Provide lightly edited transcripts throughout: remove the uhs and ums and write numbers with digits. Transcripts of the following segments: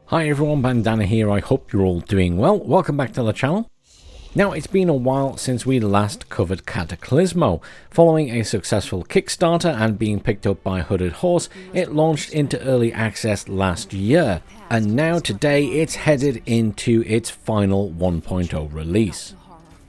Hi everyone, Bandana here. I hope you're all doing well. Welcome back to the channel. Now, it's been a while since we last covered Cataclismo. Following a successful Kickstarter and being picked up by Hooded Horse, it launched into early access last year. And now today it's headed into its final 1.0 release.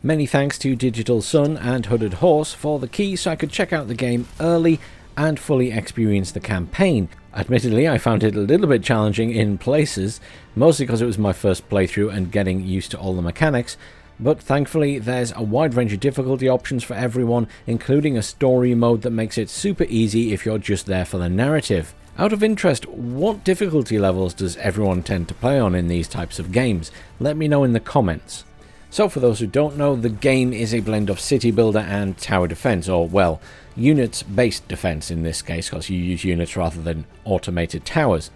Many thanks to Digital Sun and Hooded Horse for the key so I could check out the game early and fully experience the campaign. Admittedly, I found it a little bit challenging in places, mostly because it was my first playthrough and getting used to all the mechanics, but thankfully there's a wide range of difficulty options for everyone, including a story mode that makes it super easy if you're just there for the narrative. Out of interest, what difficulty levels does everyone tend to play on in these types of games? Let me know in the comments. So for those who don't know, the game is a blend of city builder and tower defense, or well, units-based defense in this case, because you use units rather than automated towers,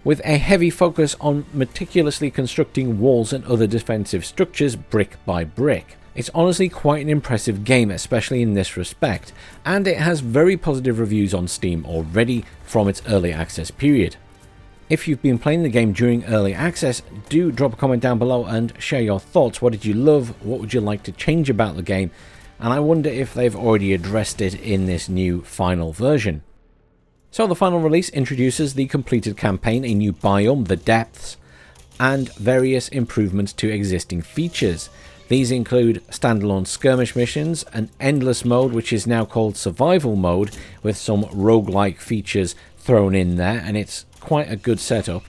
with a heavy focus on meticulously constructing walls and other defensive structures brick by brick. It's honestly quite an impressive game, especially in this respect, and it has very positive reviews on Steam already from its early access period. If you've been playing the game during early access, do drop a comment down below and share your thoughts. What did you love? What would you like to change about the game? And I wonder if they've already addressed it in this new final version. So the final release introduces the completed campaign, a new biome, the depths, and various improvements to existing features. These include standalone skirmish missions, an endless mode which is now called survival mode with some roguelike features thrown in there, and it's quite a good setup.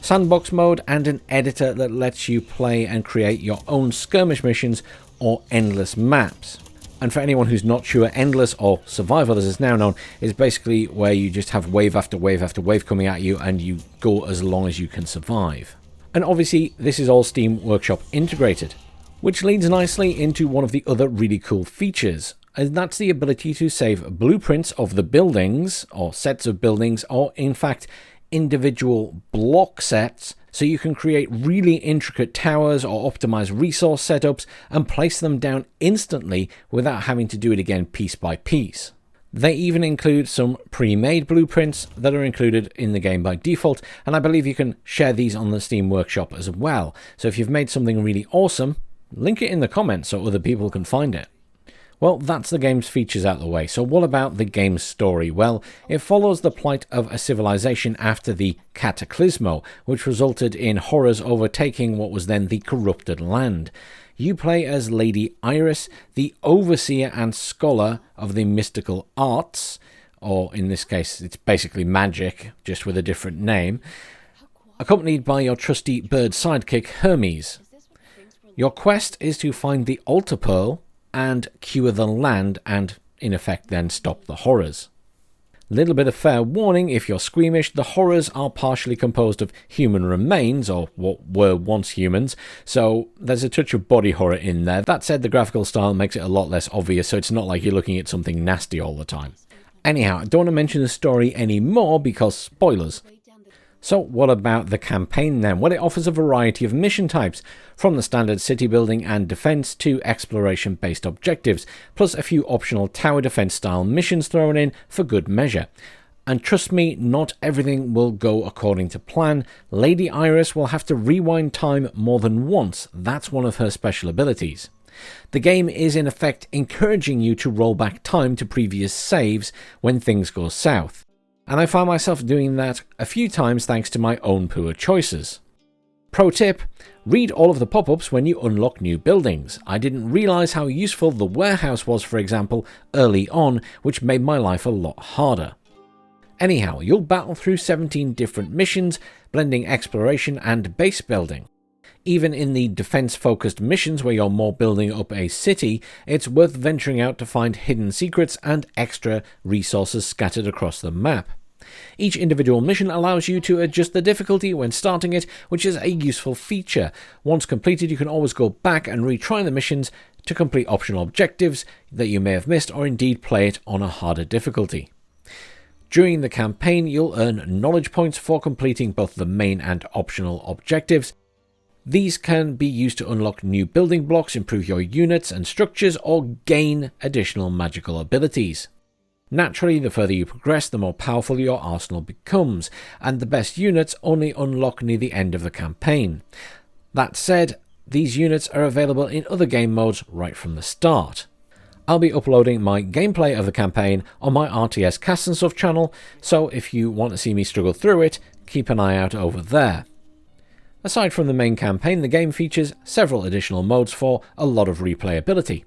Sandbox mode and an editor that lets you play and create your own skirmish missions or endless maps. And for anyone who's not sure, endless, or survival as it's now known, is basically where you just have wave after wave after wave coming at you and you go as long as you can survive. And obviously this is all Steam Workshop integrated, which leads nicely into one of the other really cool features, and that's the ability to save blueprints of the buildings, or sets of buildings, or in fact individual block sets, so you can create really intricate towers or optimize resource setups and place them down instantly without having to do it again piece by piece. They even include some pre-made blueprints that are included in the game by default, and I believe you can share these on the Steam Workshop as well. So if you've made something really awesome, link it in the comments so other people can find it. Well, that's the game's features out of the way, so what about the game's story? Well, it follows the plight of a civilization after the Cataclismo, which resulted in horrors overtaking what was then the corrupted land. You play as Lady Iris, the overseer and scholar of the mystical arts, or in this case it's basically magic, just with a different name, accompanied by your trusty bird sidekick Hermes. Your quest is to find the altar pearl and cure the land and, in effect, then stop the horrors. Little bit of fair warning, if you're squeamish, the horrors are partially composed of human remains, or what were once humans, so there's a touch of body horror in there. That said, the graphical style makes it a lot less obvious, so it's not like you're looking at something nasty all the time. Anyhow, I don't want to mention the story anymore because spoilers. So what about the campaign then? Well, it offers a variety of mission types, from the standard city building and defense to exploration based objectives, plus a few optional tower defense style missions thrown in for good measure. And trust me, not everything will go according to plan. Lady Iris will have to rewind time more than once. That's one of her special abilities. The game is in effect encouraging you to roll back time to previous saves when things go south. And I found myself doing that a few times thanks to my own poor choices. Pro tip, read all of the pop-ups when you unlock new buildings. I didn't realise how useful the warehouse was, for example, early on, which made my life a lot harder. Anyhow, you'll battle through 17 different missions, blending exploration and base building. Even in the defense-focused missions where you're more building up a city, it's worth venturing out to find hidden secrets and extra resources scattered across the map. Each individual mission allows you to adjust the difficulty when starting it, which is a useful feature. Once completed, you can always go back and retry the missions to complete optional objectives that you may have missed, or indeed play it on a harder difficulty. During the campaign, you'll earn knowledge points for completing both the main and optional objectives. These can be used to unlock new building blocks, improve your units and structures, or gain additional magical abilities. Naturally, the further you progress, the more powerful your arsenal becomes, and the best units only unlock near the end of the campaign. That said, these units are available in other game modes right from the start. I'll be uploading my gameplay of the campaign on my RTS Cast and Stuff channel, so if you want to see me struggle through it, keep an eye out over there. Aside from the main campaign, the game features several additional modes for a lot of replayability.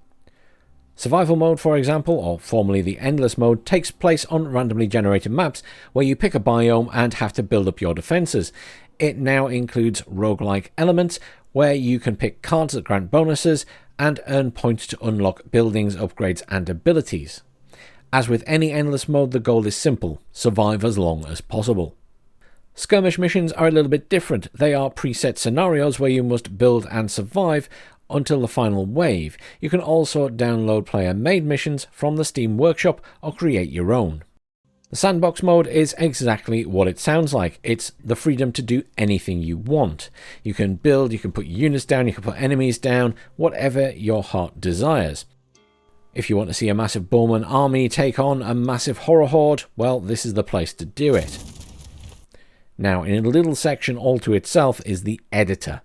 Survival mode, for example, or formerly the endless mode, takes place on randomly generated maps where you pick a biome and have to build up your defences. It now includes roguelike elements where you can pick cards that grant bonuses and earn points to unlock buildings, upgrades and abilities. As with any endless mode, the goal is simple: survive as long as possible. Skirmish missions are a little bit different. They are preset scenarios where you must build and survive until the final wave. You can also download player-made missions from the Steam Workshop or create your own. The sandbox mode is exactly what it sounds like. It's the freedom to do anything you want. You can build, you can put units down, you can put enemies down, whatever your heart desires. If you want to see a massive Bowman army take on a massive horror horde, well, this is the place to do it. Now, in a little section all to itself is the editor.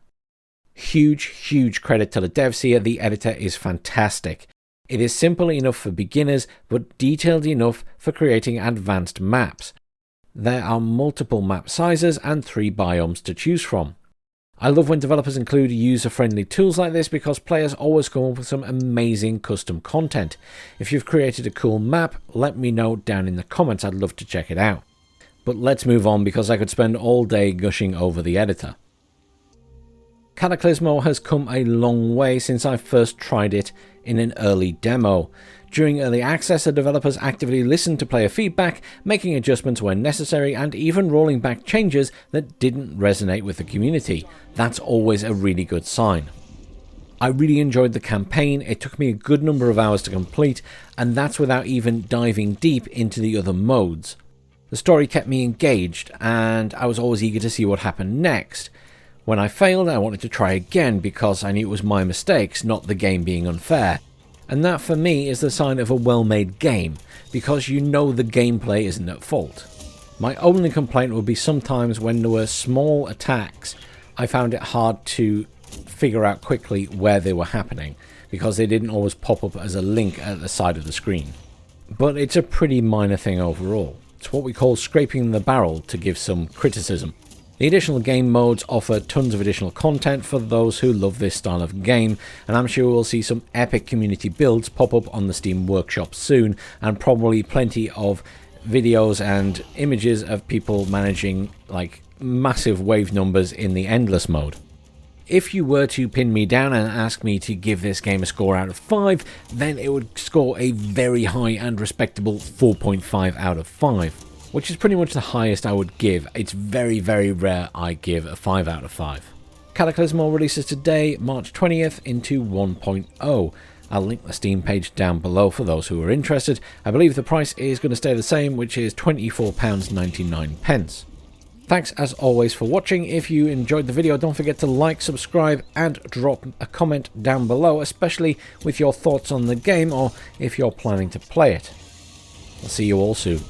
Huge credit to the devs here. The editor is fantastic. It is simple enough for beginners, but detailed enough for creating advanced maps. There are multiple map sizes and 3 biomes to choose from. I love when developers include user-friendly tools like this because players always come up with some amazing custom content. If you've created a cool map, let me know down in the comments. I'd love to check it out. But let's move on because I could spend all day gushing over the editor. Cataclismo has come a long way since I first tried it in an early demo. During early access, the developers actively listened to player feedback, making adjustments when necessary and even rolling back changes that didn't resonate with the community. That's always a really good sign. I really enjoyed the campaign. It took me a good number of hours to complete, and that's without even diving deep into the other modes. The story kept me engaged, and I was always eager to see what happened next. When I failed, I wanted to try again because I knew it was my mistakes, not the game being unfair. And that for me is the sign of a well-made game, because you know the gameplay isn't at fault. My only complaint would be sometimes when there were small attacks, I found it hard to figure out quickly where they were happening, because they didn't always pop up as a link at the side of the screen. But it's a pretty minor thing overall. It's what we call scraping the barrel to give some criticism. The additional game modes offer tons of additional content for those who love this style of game, and I'm sure we'll see some epic community builds pop up on the Steam Workshop soon, and probably plenty of videos and images of people managing like massive wave numbers in the endless mode. If you were to pin me down and ask me to give this game a score out of 5, then it would score a very high and respectable 4.5 out of 5. Which is pretty much the highest I would give. It's very rare I give a 5 out of 5. Cataclismo releases today, March 20th, into 1.0. I'll link the Steam page down below for those who are interested. I believe the price is going to stay the same, which is £24.99. Thanks as always for watching. If you enjoyed the video, don't forget to like, subscribe and drop a comment down below, especially with your thoughts on the game or if you're planning to play it. I'll see you all soon.